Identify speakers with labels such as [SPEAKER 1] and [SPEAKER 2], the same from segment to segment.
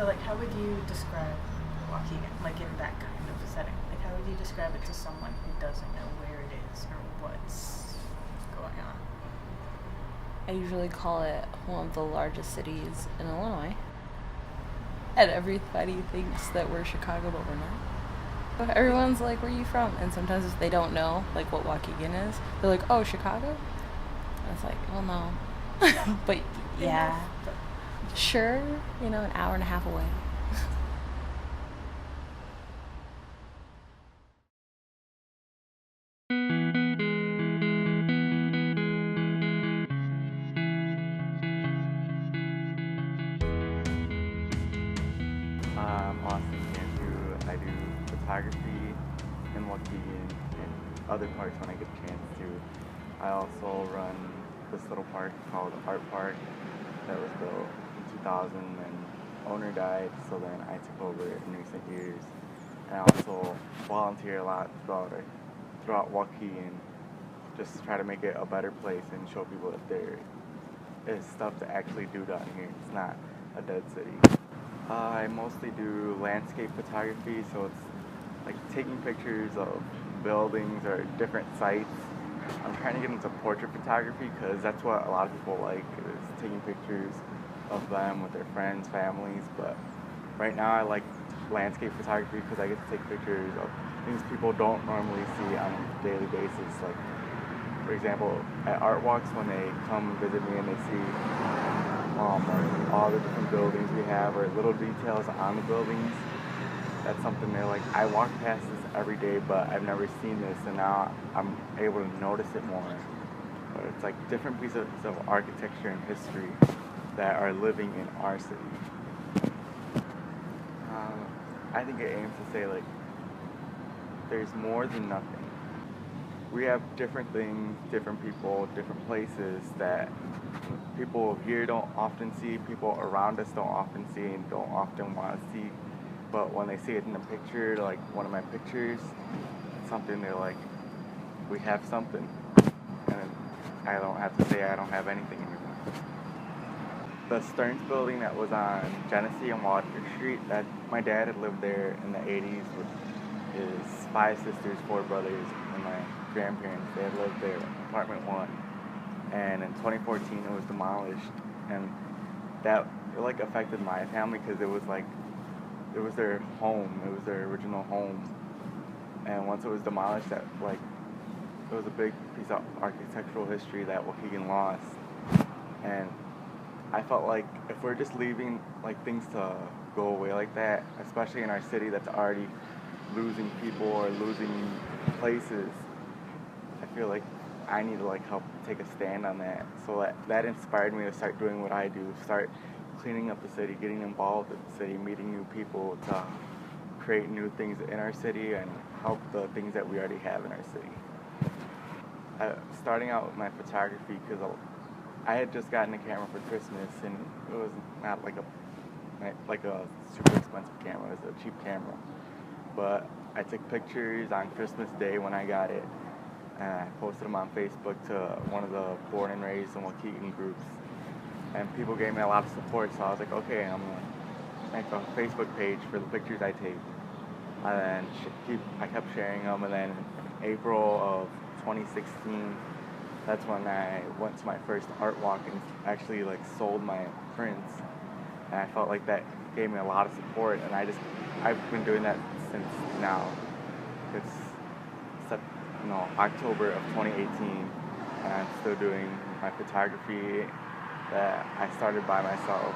[SPEAKER 1] So, like, how would you describe Waukegan, like, in that kind of setting? Like, how would you describe it to someone who doesn't know where it is or what's going on?
[SPEAKER 2] I usually call it one of the largest cities in Illinois. And everybody thinks that we're Chicago, but we're not. But everyone's like, where are you from? And sometimes if they don't know, like, what Waukegan is, they're like, oh, Chicago? And it's like, well, no. But, yeah. Sure, an hour and a half away.
[SPEAKER 3] I'm Austin Cantu. I do photography in Waukegan and other parks when I get a chance to. I also run this little park called Art Park that was built in 2000 and owner died, so then I took over in recent years. And I also volunteer a lot throughout Waukegan, just to try to make it a better place and show people that there is stuff to actually do down here. It's not a dead city. I mostly do landscape photography, so it's like taking pictures of buildings or different sites. I'm trying to get into portrait photography because that's what a lot of people like, is taking pictures of them with their friends, families. But right now I like landscape photography because I get to take pictures of things people don't normally see on a daily basis. Like, for example, at art walks, when they come visit me and they see all the different buildings we have or little details on the buildings, that's something they're like, I walk past this every day, but I've never seen this, and now I'm able to notice it more. But it's like different pieces of architecture and history that are living in our city. I think it aims to say, like, there's more than nothing. We have different things, different people, different places that people here don't often see, people around us don't often see, and don't often want to see. But when they see it in a picture, like one of my pictures, it's something they're like, we have something. And I don't have to say I don't have anything anymore. The Stearns building that was on Genesee and Water Street, that my dad had lived there in the 80s with his 5 sisters, 4 brothers, and my grandparents. They had lived there in apartment 1. And in 2014 it was demolished, and that like affected my family because it was their home, it was their original home. And once it was demolished, that it was a big piece of architectural history that Waukegan lost. And I felt like if we're just leaving like things to go away like that, especially in our city that's already losing people or losing places, I feel like I need to like help take a stand on that. So that inspired me to start doing what I do, start cleaning up the city, getting involved with the city, meeting new people to create new things in our city and help the things that we already have in our city. Starting out with my photography, because I had just gotten a camera for Christmas, and it was not like a super expensive camera, it was a cheap camera. But I took pictures on Christmas Day when I got it, and I posted them on Facebook to one of the Born and Raised in Waukegan groups. And people gave me a lot of support, so I was like, okay, I'm going to make a Facebook page for the pictures I take. And then I kept sharing them, and then in April of 2016, that's when I went to my first art walk and actually like sold my prints. And I felt like that gave me a lot of support, and I've been doing that since now. It's October of 2018, and I'm still doing my photography that I started by myself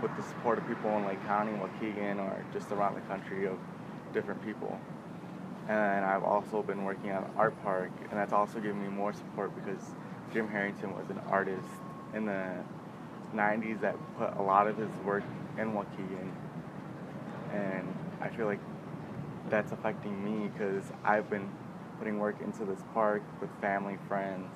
[SPEAKER 3] with the support of people in Lake County, Waukegan, or just around the country of different people. And I've also been working on Art Park, and that's also given me more support because Jim Harrington was an artist in the 90s that put a lot of his work in Waukegan. And I feel like that's affecting me because I've been putting work into this park with family, friends,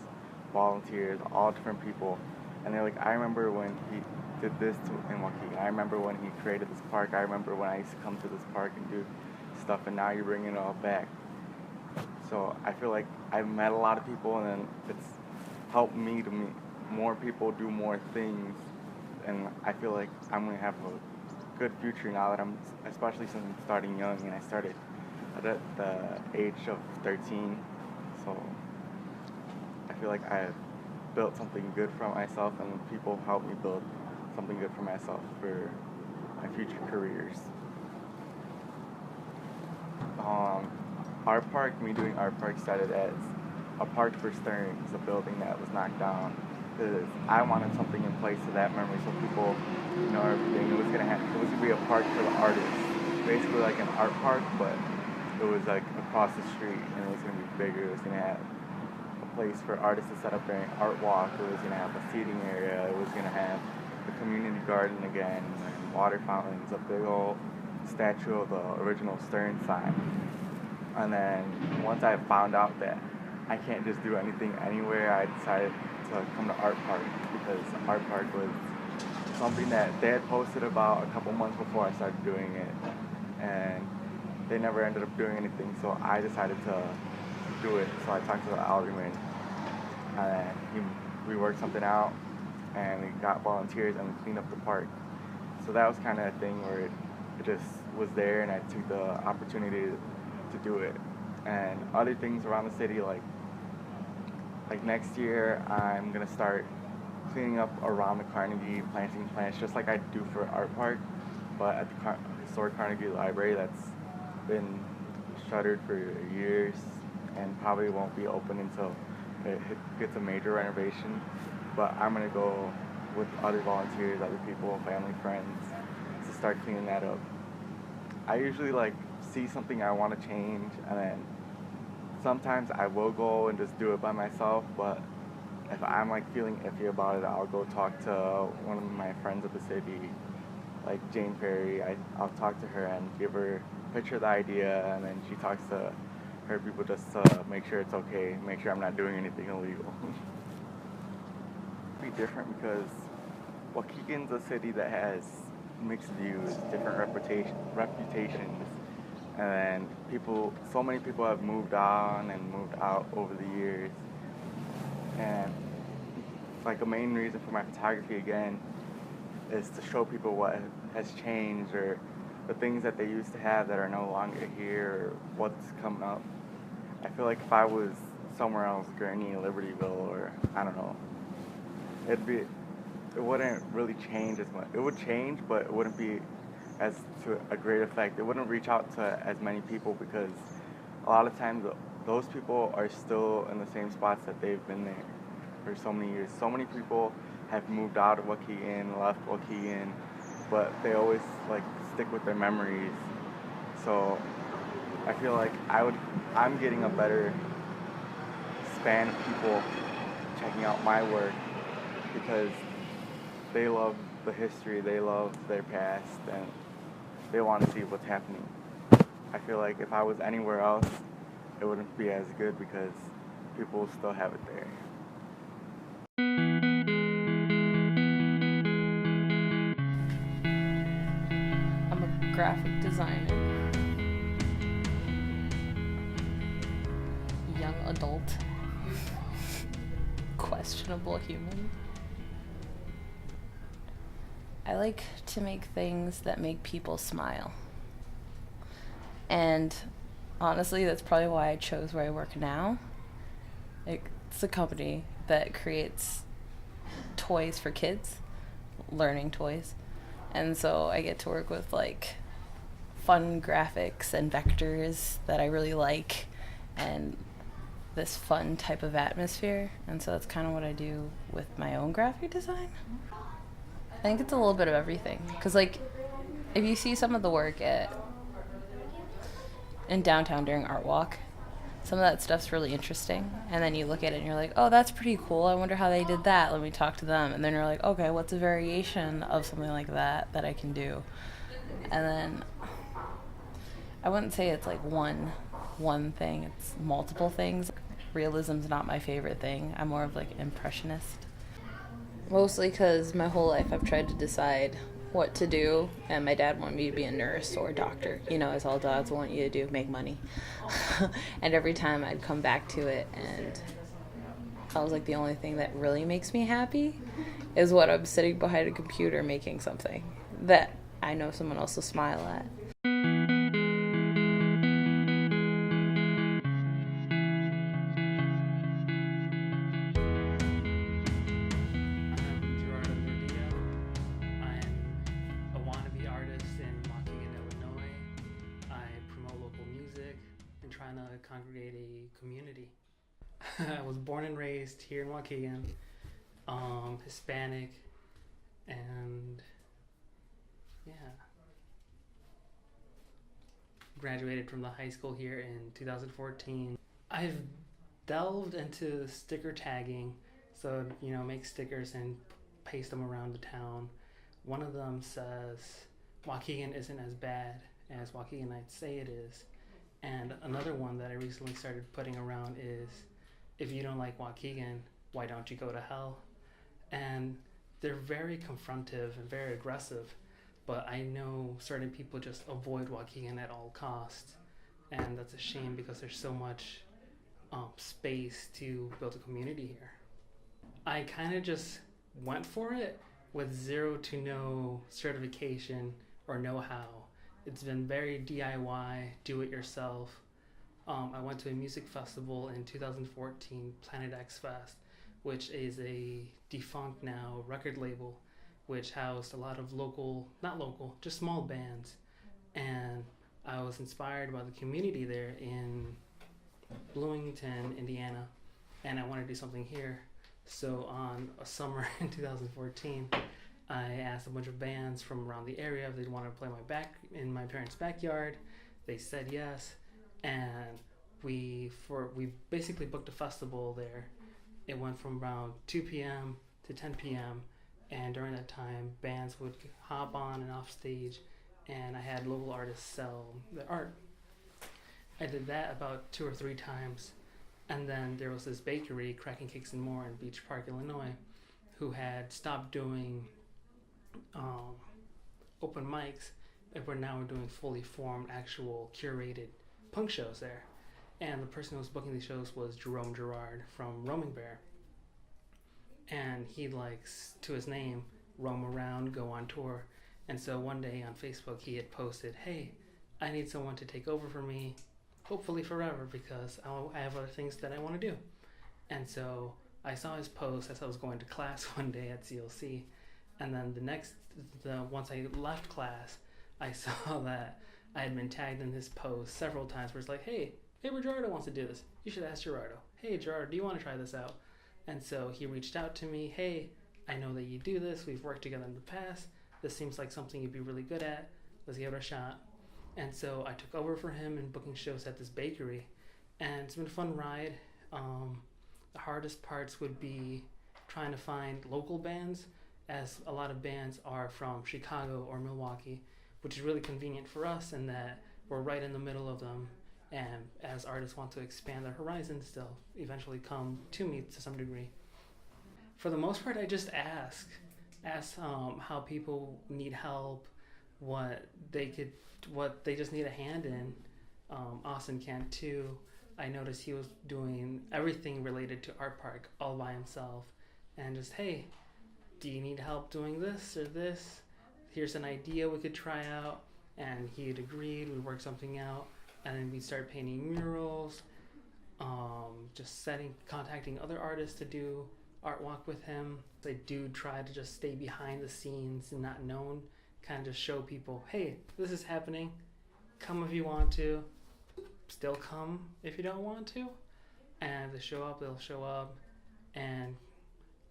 [SPEAKER 3] volunteers, all different people. And they're like, I remember when he did this in Waukegan. I remember when he created this park. I remember when I used to come to this park and do stuff, and now you're bringing it all back. So I feel like I've met a lot of people, and then it's helped me to meet more people, do more things, and I feel like I'm going to have a good future now that especially since I'm starting young, and I started at the age of 13. So I feel like I built something good for myself, and people helped me build something good for myself for my future careers. Art Park, me doing Art Park started as a park for Stearns, a building that was knocked down. Because I wanted something in place of that memory, so people, everything. It was gonna be a park for the artists, basically like an art park, but it was like across the street, and it was gonna be bigger. It was gonna have a place for artists to set up their art walk. It was gonna have a seating area. It was gonna have the community garden again, and water fountains, a big old statue of the original Stern sign. And then once I found out that I can't just do anything anywhere, I decided to come to Art Park, because Art Park was something that they had posted about a couple months before I started doing it, and they never ended up doing anything, so I decided to do it. So I talked to the alderman, and we worked something out, and we got volunteers, and we cleaned up the park. So that was kind of a thing where it just was there, and I took the opportunity to do it. And other things around the city, like next year, I'm gonna start cleaning up around the Carnegie, planting plants, just like I do for Art Park, but at the historic Carnegie Library that's been shuttered for years and probably won't be open until it gets a major renovation. But I'm gonna go with other volunteers, other people, family, friends, to start cleaning that up. I usually see something I want to change, and then sometimes I will go and just do it by myself, but if I'm feeling iffy about it, I'll go talk to one of my friends of the city, like Jane Perry. I'll talk to her and give her a picture of the idea, and then she talks to her people just to make sure it's okay, make sure I'm not doing anything illegal. It'd be different because Waukegan's a city that has mixed views, different reputations, and then so many people have moved on and moved out over the years. And a main reason for my photography again is to show people what has changed, or the things that they used to have that are no longer here, or what's coming up. I feel like if I was somewhere else, Gurney, Libertyville, or I don't know, it wouldn't really change as much. It would change, but it wouldn't be as to a great effect. It wouldn't reach out to as many people, because a lot of times those people are still in the same spots that they've been there for so many years. So many people have moved out of Waukegan, left Waukegan, but they always stick with their memories. So I feel like I'm getting a better span of people checking out my work, because they love the history, they love their past, and they want to see what's happening. I feel like if I was anywhere else, it wouldn't be as good, because people still have it there.
[SPEAKER 2] I'm a graphic designer. Young adult. Questionable human. I like to make things that make people smile. And honestly, that's probably why I chose where I work now. It's a company that creates toys for kids, learning toys. And so I get to work with fun graphics and vectors that I really like, and this fun type of atmosphere. And so that's kind of what I do with my own graphic design. I think it's a little bit of everything, because if you see some of the work in downtown during Art Walk, some of that stuff's really interesting, and then you look at it and you're like, oh, that's pretty cool, I wonder how they did that, let me talk to them. And then you're like, okay, what's a variation of something like that I can do? And then I wouldn't say it's one thing, it's multiple things. Realism's not my favorite thing. I'm more of impressionist. Mostly because my whole life I've tried to decide what to do, and my dad wanted me to be a nurse or a doctor, as all dads want you to do, make money. And every time I'd come back to it, and I was the only thing that really makes me happy is when I'm sitting behind a computer making something that I know someone else will smile at.
[SPEAKER 4] Trying to congregate a community. I was born and raised here in Waukegan, Hispanic, and yeah, graduated from the high school here in 2014. I've delved into sticker tagging, so make stickers and paste them around the town. One of them says, Waukegan isn't as bad as Waukeganites say it is. And another one that I recently started putting around is, if you don't like Waukegan, why don't you go to hell? And they're very confrontive and very aggressive, but I know certain people just avoid Waukegan at all costs. And that's a shame because there's so much space to build a community here. I kind of just went for it with zero to no certification or know-how. It's been very DIY, do it yourself. I went to a music festival in 2014, Planet X Fest, which is a defunct now record label, which housed a lot of just small bands. And I was inspired by the community there in Bloomington, Indiana, and I wanted to do something here. So on a summer in 2014, I asked a bunch of bands from around the area if they'd want to play in my parents' backyard. They said yes, and we basically booked a festival there. It went from around 2 p.m. to 10 p.m., and during that time, bands would hop on and off stage, and I had local artists sell their art. I did that about 2 or 3 times, and then there was this bakery, Cracking Cakes and More in Beach Park, Illinois, who had stopped doing open mics, and we're now doing fully formed, actual curated punk shows there. And the person who was booking these shows was Jerome Gerard from Roaming Bear. And he likes, to his name, roam around, go on tour. And so one day on Facebook he had posted, hey, I need someone to take over for me, hopefully forever, because I have other things that I want to do. And so I saw his post as I was going to class one day at CLC. And then once I left class, I saw that I had been tagged in his post several times where it's like, hey, Gerardo wants to do this. You should ask Gerardo. Hey, Gerardo, do you want to try this out? And so he reached out to me. Hey, I know that you do this. We've worked together in the past. This seems like something you'd be really good at. Let's give it a shot. And so I took over for him in booking shows at this bakery. And it's been a fun ride. The hardest parts would be trying to find local bands, as a lot of bands are from Chicago or Milwaukee, which is really convenient for us in that we're right in the middle of them. And as artists want to expand their horizons, they'll eventually come to me to some degree. For the most part, I just ask how people need help, what they just need a hand in. Austin Cantu, I noticed he was doing everything related to Art Park all by himself, and just, hey, do you need help doing this or this? Here's an idea we could try out. And he had agreed, we'd work something out, and then we'd start painting murals, contacting other artists to do art walk with him. I do try to just stay behind the scenes and not known, kind of just show people, hey, this is happening, come if you want to, still come if you don't want to, and if they show up, they'll show up. And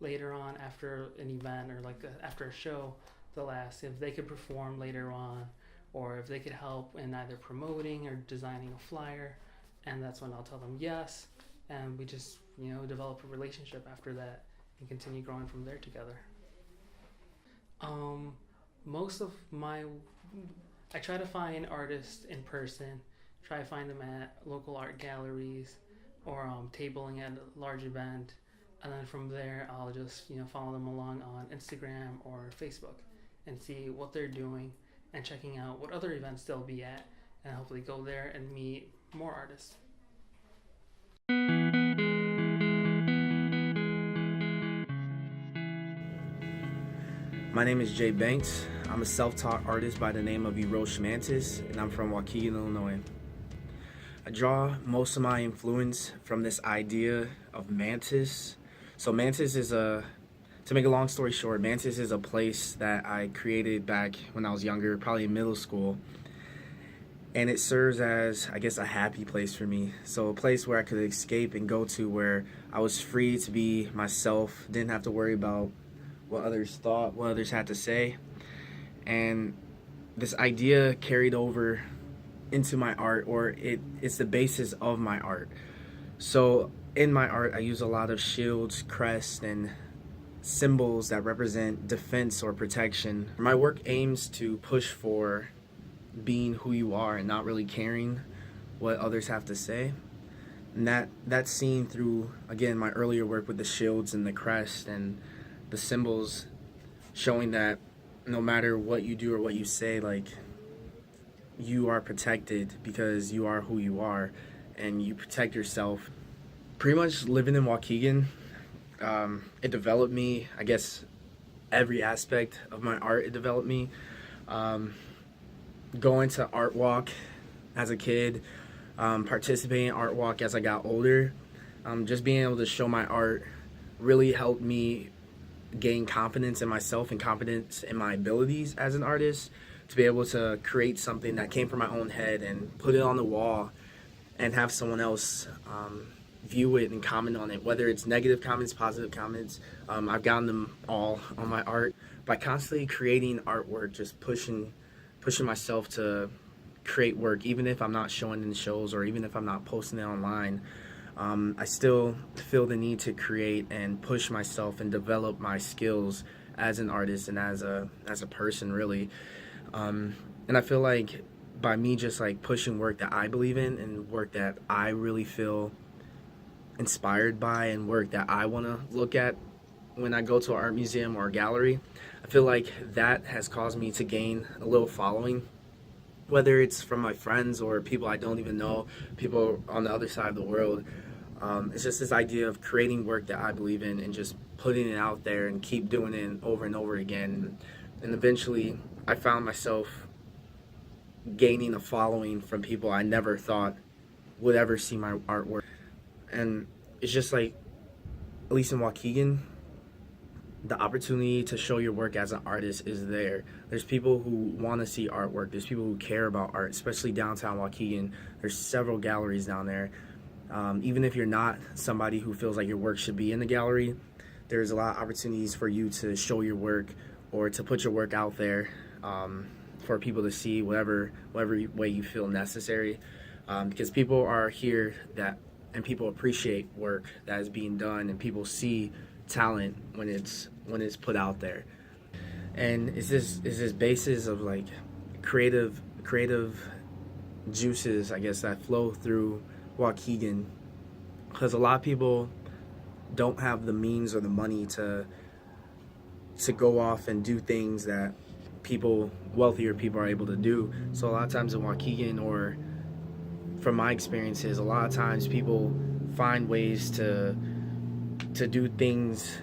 [SPEAKER 4] later on, after an event or after a show, they'll ask if they could perform later on, or if they could help in either promoting or designing a flyer, and that's when I'll tell them yes, and we just develop a relationship after that and continue growing from there together. I try to find artists in person, try to find them at local art galleries or tabling at a large event, and then from there I'll just follow them along on Instagram or Facebook and see what they're doing and checking out what other events they'll be at, and hopefully go there and meet more artists.
[SPEAKER 5] My name is Jay Banks. I'm a self-taught artist by the name of ErosH Mantis, and I'm from Waukegan, Illinois. I draw most of my influence from this idea of Mantis. So Mantis is to make a long story short, Mantis is a place that I created back when I was younger, probably in middle school. And it serves as, I guess, a happy place for me. So a place where I could escape and go to, where I was free to be myself, didn't have to worry about what others thought, what others had to say. And this idea carried over into my art, or it's the basis of my art. So in my art, I use a lot of shields, crests, and symbols that represent defense or protection. My work aims to push for being who you are and not really caring what others have to say. And that's seen through, again, my earlier work with the shields and the crest and the symbols, showing that no matter what you do or what you say, like, you are protected because you are who you are, and you protect yourself. Pretty much living in Waukegan, it developed me. I guess every aspect of my art, it developed me. Going to Art Walk as a kid, participating in Art Walk as I got older, just being able to show my art really helped me gain confidence in myself and confidence in my abilities as an artist, to be able to create something that came from my own head and put it on the wall and have someone else view it and comment on it, whether it's negative comments, positive comments. I've gotten them all on my art. By constantly creating artwork, just pushing myself to create work, even if I'm not showing in shows or even if I'm not posting it online, I still feel the need to create and push myself and develop my skills as an artist and as a person, really. And I feel like by me just like pushing work that I believe in and work that I really feel inspired by and work that I want to look at when I go to an art museum or a gallery, I feel like that has caused me to gain a little following, whether it's from my friends or people I don't even know, people on the other side of the world. It's just this idea of creating work that I believe in and just putting it out there and keep doing it over and over again. And eventually I found myself gaining a following from people I never thought would ever see my artwork. And it's just like, at least in Waukegan, the opportunity to show your work as an artist is there. There's people who want to see artwork. There's people who care about art, especially downtown Waukegan. There's several galleries down there. Even if you're not somebody who feels like your work should be in the gallery, there's a lot of opportunities for you to show your work or to put your work out there for people to see whatever way you feel necessary. Because people are here and people appreciate work that is being done, and people see talent when it's put out there. And it's this basis of like creative juices, I guess, that flow through Waukegan, because a lot of people don't have the means or the money to go off and do things that wealthier people are able to do. So a lot of times in Waukegan, or from my experiences, a lot of times people find ways to do things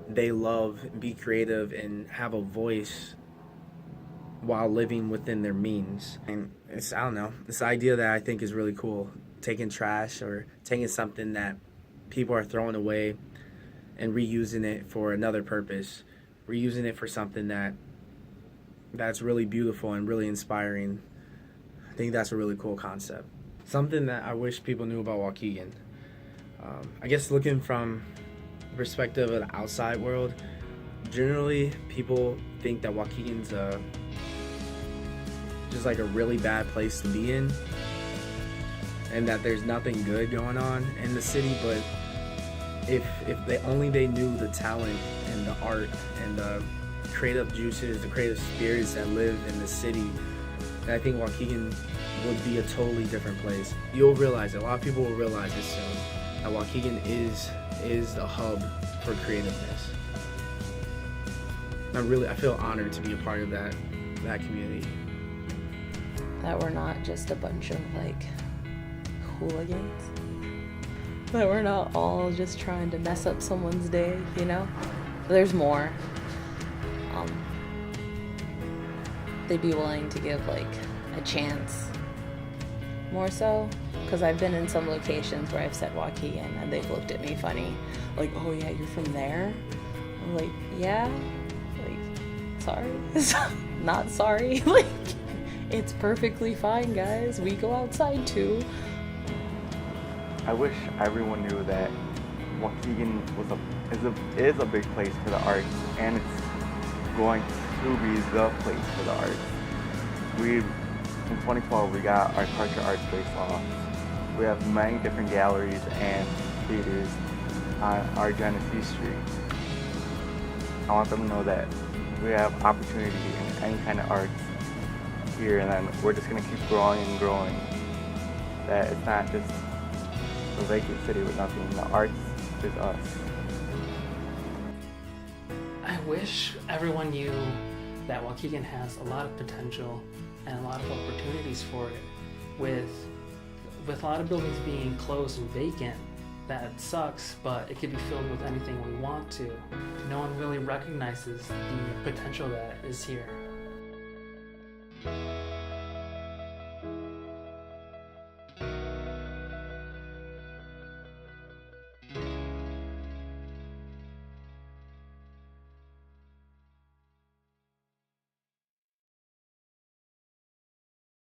[SPEAKER 5] they love, be creative, and have a voice while living within their means. And it's, I don't know, this idea that I think is really cool, taking trash or taking something that people are throwing away and reusing it for another purpose, reusing it for something that's really beautiful and really inspiring. I think that's a really cool concept. Something that I wish people knew about Waukegan. I guess looking from the perspective of the outside world, generally people think that Waukegan's just like a really bad place to be in, and that there's nothing good going on in the city. But if they knew the talent and the art and the creative juices, the creative spirits that live in the city, then I think Waukegan would be a totally different place. You'll realize it. A lot of people will realize this soon, that Waukegan is the hub for creativeness. I feel honored to be a part of that community.
[SPEAKER 2] That we're not just a bunch of like hooligans. That we're not all just trying to mess up someone's day, you know? There's more. they'd be willing to give like a chance more so, because I've been in some locations where I've said Waukegan and they've looked at me funny, like, oh yeah, you're from there? I'm like, yeah, like, sorry. Not sorry. Like, it's perfectly fine, guys, we go outside too.
[SPEAKER 3] I wish everyone knew that Waukegan is a big place for the arts, and it's going to be the place for the arts. In 2012, we got our Culture Arts Space Law. We have many different galleries and theaters on our Genesee Street. I want them to know that we have opportunity in any kind of arts here, and then we're just going to keep growing and growing. That it's not just a vacant city with nothing. The arts is us.
[SPEAKER 4] I wish everyone knew that Waukegan has a lot of potential and a lot of opportunities for it. With a lot of buildings being closed and vacant, that sucks, but it could be filled with anything we want to. No one really recognizes the potential that is here.